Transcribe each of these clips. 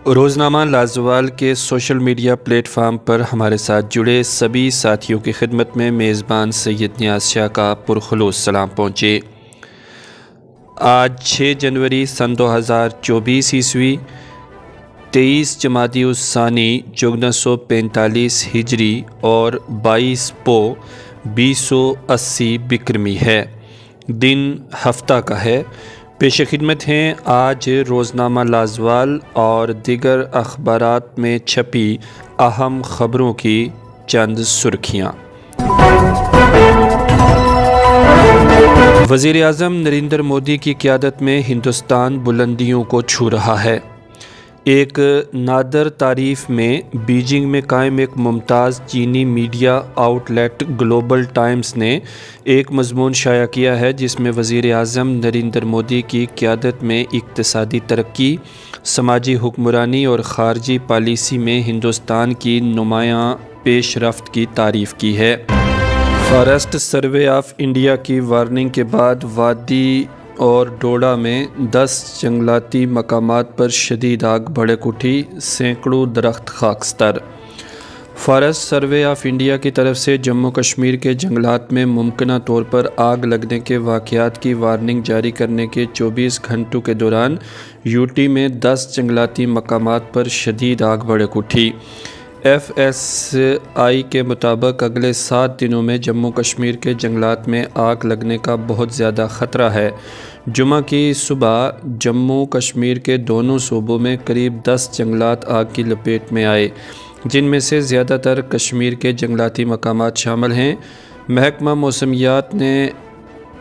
روزنامہ لازوال کے سوشل میڈیا پلیٹ فارم پر ہمارے ساتھ جڑے سبھی ساتھیوں کی خدمت میں میزبان سید نیاز شاہ کا پرخلوص سلام پہنچے۔ آج 6 جنوری سن 2024 عیسوی 23 جمادی الثانی 1445 ہجری اور 22 پو 2080 بکرمی ہے۔ دن ہفتہ کا ہے۔ پیش خدمت ہیں آج روزنامہ لازوال اور دیگر اخبارات میں چھپی اہم خبروں کی چند سرخیاں۔ وزیر اعظم نریندر مودی کی قیادت میں ہندوستان بلندیوں کو چھو رہا ہے۔ ایک نادر تعریف میں بیجنگ میں قائم ایک ممتاز چینی media outlet Global Times نے ایک مضمون شائع کیا ہے جس میں وزیر اعظم نریندر مودی کی قیادت میں اقتصادی ترقی، سماجی حکمرانی اور خارجی پالیسی میں ہندوستان کی نمایاں پیش رفت کی تعریف کی ہے۔ فارسٹ سروے آف انڈیا کی وارننگ کے بعد وادی اور ڈوڈا میں 10 جنگلاتی مقامات پر شدید آگ بھڑک اٹھی، سینکڑوں درخت خاکستر۔ فارسٹ سروے آف انڈیا کی طرف سے جموں کشمیر کے جنگلات میں ممکنہ طور پر آگ لگنے کے واقعات کی وارننگ جاری کرنے کے 24 گھنٹوں کے دوران یو ٹی میں 10 جنگلاتی مقامات پر شدید آگ بھڑک اٹھی۔ ایف ایس آئی کے مطابق اگلے 7 دنوں میں جموں کشمیر کے جنگلات میں آگ لگنے کا بہت زیادہ خطرہ ہے۔ جمعہ کی صبح جموں کشمیر کے دونوں صوبوں میں قریب 10 جنگلات آگ کی لپیٹ میں آئے، جن میں سے زیادہ تر کشمیر کے جنگلاتی مقامات شامل ہیں۔ محکمہ موسمیات نے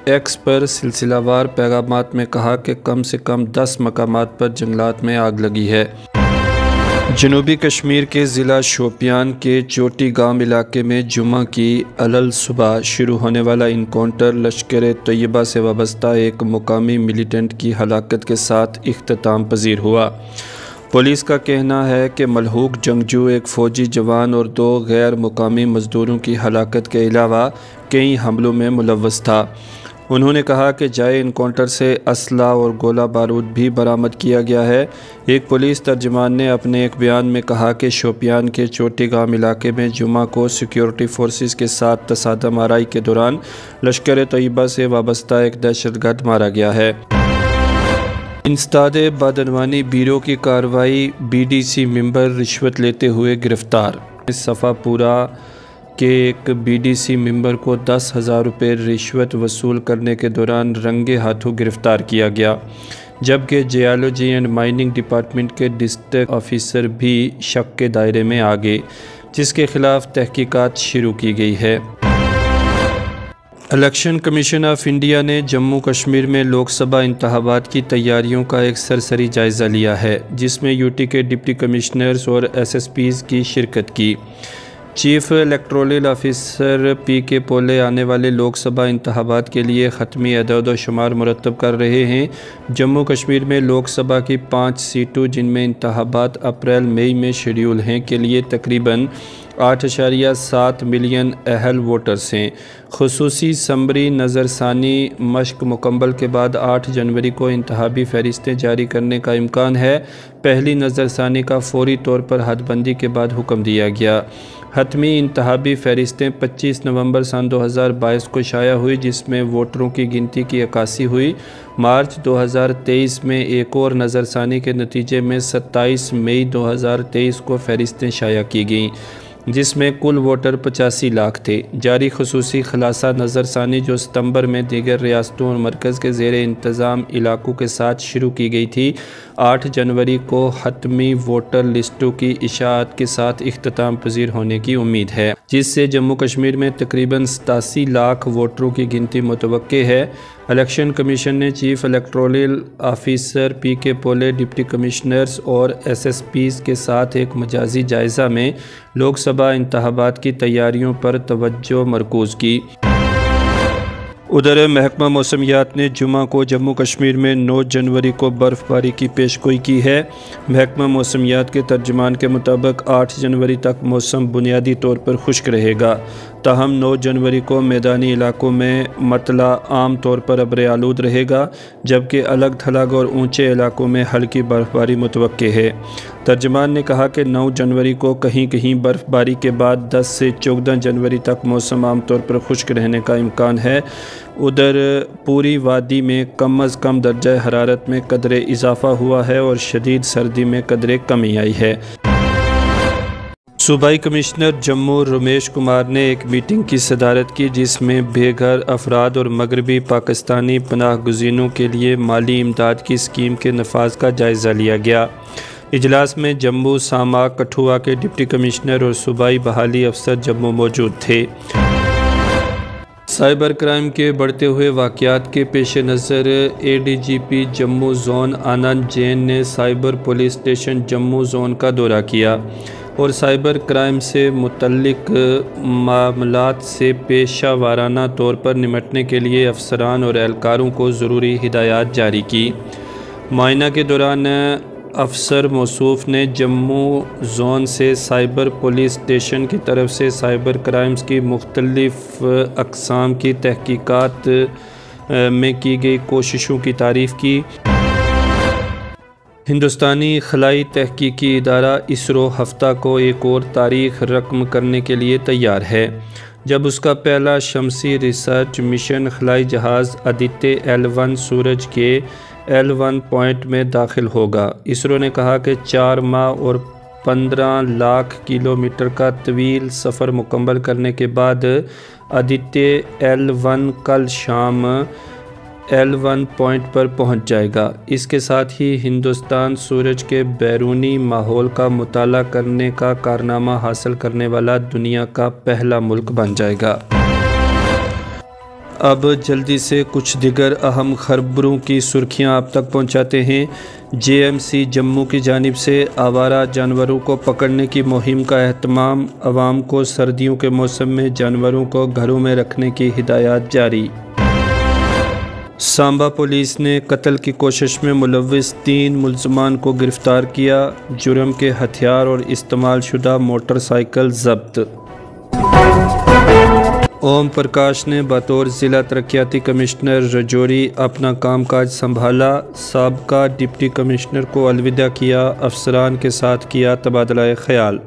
ایکس پر سلسلہ وار پیغامات میں کہا کہ کم سے کم 10 مقامات پر جنگلات میں آگ لگی ہے۔ جنوبی کشمیر کے ضلع شوپیان کے چوٹی گام علاقے میں جمعہ کی علل صبح شروع ہونے والا انکاؤنٹر لشکر طیبہ سے وابستہ ایک مقامی ملیٹنٹ کی ہلاکت کے ساتھ اختتام پذیر ہوا۔ پولیس کا کہنا ہے کہ ملحوق جنگجو ایک فوجی جوان اور 2 غیر مقامی مزدوروں کی ہلاکت کے علاوہ کئی حملوں میں ملوث تھا۔ انہوں نے کہا کہ جائے انکاؤنٹر سے اسلحہ اور گولہ بارود بھی برآمد کیا گیا ہے۔ ایک پولیس ترجمان نے اپنے ایک بیان میں کہا کہ شوپیان کے چوٹی گام علاقے میں جمعہ کو سیکیورٹی فورسز کے ساتھ تصادم آرائی کے دوران لشکر طیبہ سے وابستہ ایک دہشت گرد مارا گیا ہے۔ انسداد بادنوانی بیورو کی کارروائی، بی ڈی سی ممبر رشوت لیتے ہوئے گرفتار۔ صفا پورہ کے ایک بی ڈی سی ممبر کو 10,000 روپے رشوت وصول کرنے کے دوران رنگے ہاتھوں گرفتار کیا گیا، جبکہ جیالوجی اینڈ مائننگ ڈپارٹمنٹ کے ڈسٹرکٹ آفیسر بھی شک کے دائرے میں آ گئے، جس کے خلاف تحقیقات شروع کی گئی ہے۔ الیکشن کمیشن آف انڈیا نے جموں کشمیر میں لوک سبھا انتخابات کی تیاریوں کا ایک سرسری جائزہ لیا ہے، جس میں یو ٹی کے ڈپٹی کمشنرز اور ایس ایس پیز کی شرکت کی۔ چیف الیکٹورل آفیسر پی کے پولے آنے والے لوک سبھا انتخابات کے لیے حتمی اعداد و شمار مرتب کر رہے ہیں۔ جموں کشمیر میں لوک سبھا کی 5 سیٹوں جن میں انتخابات اپریل مئی میں شیڈول ہیں کے لیے تقریباً 8.7 ملین اہل ووٹرز ہیں۔ خصوصی سمری نظر ثانی مشق مکمل کے بعد 8 جنوری کو انتخابی فہرستیں جاری کرنے کا امکان ہے۔ پہلی نظر ثانی کا فوری طور پر حد بندی کے بعد حکم دیا گیا۔ حتمی انتخابی فہرستیں 25 نومبر سن 2022 کو شائع ہوئی، جس میں ووٹروں کی گنتی کی عکاسی ہوئی۔ مارچ 2023 میں ایک اور نظر ثانی کے نتیجے میں 27 مئی 2023 کو فہرستیں شائع کی گئیں، جس میں کل ووٹر 85 لاکھ تھے۔ جاری خصوصی خلاصہ نظر ثانی جو ستمبر میں دیگر ریاستوں اور مرکز کے زیر انتظام علاقوں کے ساتھ شروع کی گئی تھی، 8 جنوری کو حتمی ووٹر لسٹوں کی اشاعت کے ساتھ اختتام پذیر ہونے کی امید ہے، جس سے جموں کشمیر میں تقریباً 87 لاکھ ووٹروں کی گنتی متوقع ہے۔ الیکشن کمیشن نے چیف الیکٹورل آفیسر پی کے پولے، ڈپٹی کمشنرز اور ایس ایس پیز کے ساتھ ایک مجازی جائزہ میں لوک سبھا انتخابات کی تیاریوں پر توجہ مرکوز کی۔ ادھر محکمہ موسمیات نے جمعہ کو جموں کشمیر میں 9 جنوری کو برف باری کی پیشگوئی کی ہے۔ محکمہ موسمیات کے ترجمان کے مطابق 8 جنوری تک موسم بنیادی طور پر خشک رہے گا، تاہم 9 جنوری کو میدانی علاقوں میں مطلع عام طور پر ابر آلود رہے گا، جبکہ الگ تھلگ اور اونچے علاقوں میں ہلکی برف باری متوقع ہے۔ ترجمان نے کہا کہ 9 جنوری کو کہیں کہیں برف باری کے بعد 10 سے 14 جنوری تک موسم عام طور پر خشک رہنے کا امکان ہے۔ ادھر پوری وادی میں کم از کم درجہ حرارت میں قدرے اضافہ ہوا ہے اور شدید سردی میں قدرے کمی آئی ہے۔ صوبائی کمشنر جموں رمیش کمار نے ایک میٹنگ کی صدارت کی، جس میں بے گھر افراد اور مغربی پاکستانی پناہ گزینوں کے لیے مالی امداد کی اسکیم کے نفاذ کا جائزہ لیا گیا۔ اجلاس میں جموں، ساما، کٹھوعہ کے ڈپٹی کمشنر اور صوبائی بحالی افسر جموں موجود تھے۔ سائبر کرائم کے بڑھتے ہوئے واقعات کے پیش نظر اے ڈی جی پی جموں زون آنند جین نے cyber police station Jammu zone کا دورہ کیا اور سائبر کرائم سے متعلق معاملات سے پیشہ وارانہ طور پر نمٹنے کے لیے افسران اور اہلکاروں کو ضروری ہدایات جاری کی۔ معائنہ کے دوران افسر موصوف نے جموں زون سے سائبر پولیس اسٹیشن کی طرف سے سائبر کرائمز کی مختلف اقسام کی تحقیقات میں کی گئی کوششوں کی تعریف کی۔ ہندوستانی خلائی تحقیقی ادارہ اسرو ہفتہ کو ایک اور تاریخ رقم کرنے کے لیے تیار ہے، جب اس کا پہلا شمسی ریسرچ مشن خلائی جہاز آدتیہ L1 سورج کے L1 پوائنٹ میں داخل ہوگا۔ اسرو نے کہا کہ 4 ماہ اور 15 لاکھ کلومیٹر کا طویل سفر مکمل کرنے کے بعد آدتیہ L1 کل شام L1 پوائنٹ پر پہنچ جائے گا۔ اس کے ساتھ ہی ہندوستان سورج کے بیرونی ماحول کا مطالعہ کرنے کا کارنامہ حاصل کرنے والا دنیا کا پہلا ملک بن جائے گا۔ اب جلدی سے کچھ دیگر اہم خبروں کی سرخیاں آپ تک پہنچاتے ہیں۔ جے ایم سی جموں کی جانب سے آوارہ جانوروں کو پکڑنے کی مہم کا اہتمام، عوام کو سردیوں کے موسم میں جانوروں کو گھروں میں رکھنے کی ہدایات جاری۔ سامبا پولیس نے قتل کی کوشش میں ملوث 3 ملزمان کو گرفتار کیا، جرم کے ہتھیار اور استعمال شدہ موٹر سائیکل ضبط۔ اوم پرکاش نے بطور ضلع ترقیاتی کمشنر رجوری اپنا کام کاج سنبھالا، سابقہ ڈپٹی کمشنر کو الوداع کیا، افسران کے ساتھ کیا تبادلہ خیال۔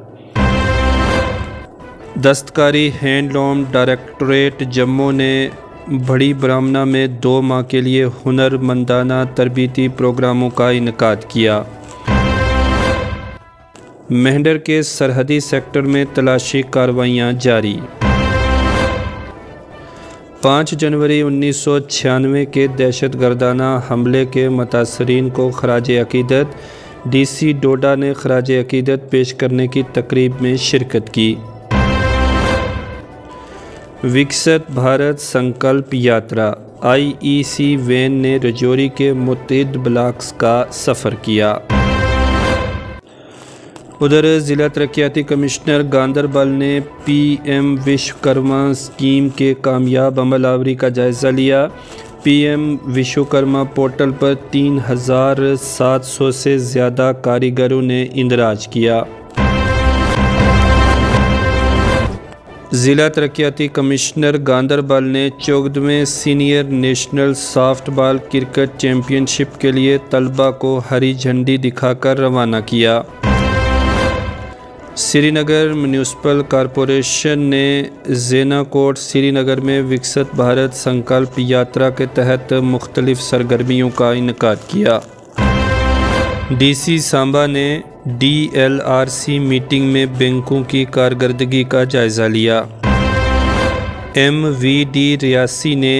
دستکاری ہینڈلوم ڈائریکٹوریٹ جموں نے بڑی برہمنا میں 2 ماہ کے لیے ہنر مندانہ تربیتی پروگراموں کا انعقاد کیا۔ مہنڈر کے سرحدی سیکٹر میں تلاشی کارروائیاں جاری۔ 5 جنوری 1996 کے دہشت گردانہ حملے کے متاثرین کو خراج عقیدت۔ ڈی سی ڈوڈا نے خراج عقیدت پیش کرنے کی تقریب میں شرکت کی۔ وکست بھارت سنکلپ یاترا، آئی ای سی وین نے رجوری کے متعدد بلاکس کا سفر کیا۔ ادھر ضلع ترقیاتی کمشنر گاندربل نے پی ایم وشوکرما اسکیم کے کامیاب عمل آوری کا جائزہ لیا۔ پی ایم وشوکرما پورٹل پر 3700 سے زیادہ کاریگروں نے اندراج کیا۔ ضلع ترقیاتی کمشنر گاندربل نے 14ویں senior national softball cricket championship کے لیے طلباء کو ہری جھنڈی دکھا کر روانہ کیا۔ سری نگر میونسپل کارپوریشن نے زینا کوٹ سری نگر میں وکست بھارت سنکلپ یاترا کے تحت مختلف سرگرمیوں کا انعقاد کیا۔ ڈی سی سامبا نے D L R C meeting میں بینکوں کی کارکردگی کا جائزہ لیا۔ ایم وی ڈی ریاسی نے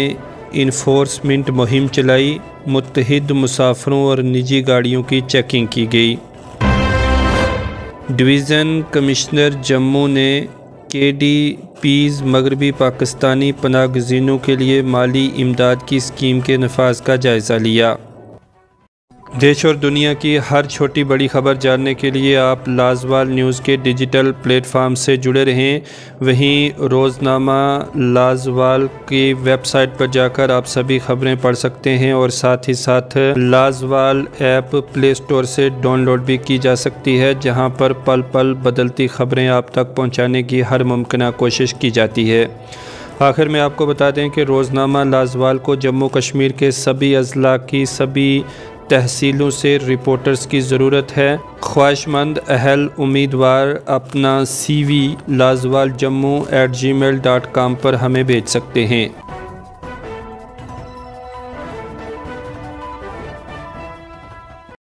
انفورسمنٹ مہم چلائی، متعدد مسافروں اور نجی گاڑیوں کی چیکنگ کی گئی۔ ڈویژن کمشنر جموں نے کے ڈی پیز مغربی پاکستانی پناہ گزینوں کے لیے مالی امداد کی اسکیم کے نفاذ کا جائزہ لیا۔ دیش اور دنیا کی ہر چھوٹی بڑی خبر جاننے کے لیے آپ لازوال نیوز کے ڈیجیٹل پلیٹ فارم سے جڑے رہیں۔ وہیں روزنامہ لازوال کی ویب سائٹ پر جا کر آپ سبھی خبریں پڑھ سکتے ہیں، اور ساتھ ہی ساتھ لازوال ایپ پلے اسٹور سے ڈاؤن لوڈ بھی کی جا سکتی ہے، جہاں پر پل پل بدلتی خبریں آپ تک پہنچانے کی ہر ممکنہ کوشش کی جاتی ہے۔ آخر میں آپ کو بتا دیں کہ روزنامہ لازوال کو جموں کشمیر کے سبھی اضلاع کی سبھی تحصیلوں سے رپورٹرز کی ضرورت ہے۔ خواہش مند اہل امیدوار اپنا CV lazwalJammu@gmail.com پر ہمیں بھیج سکتے ہیں۔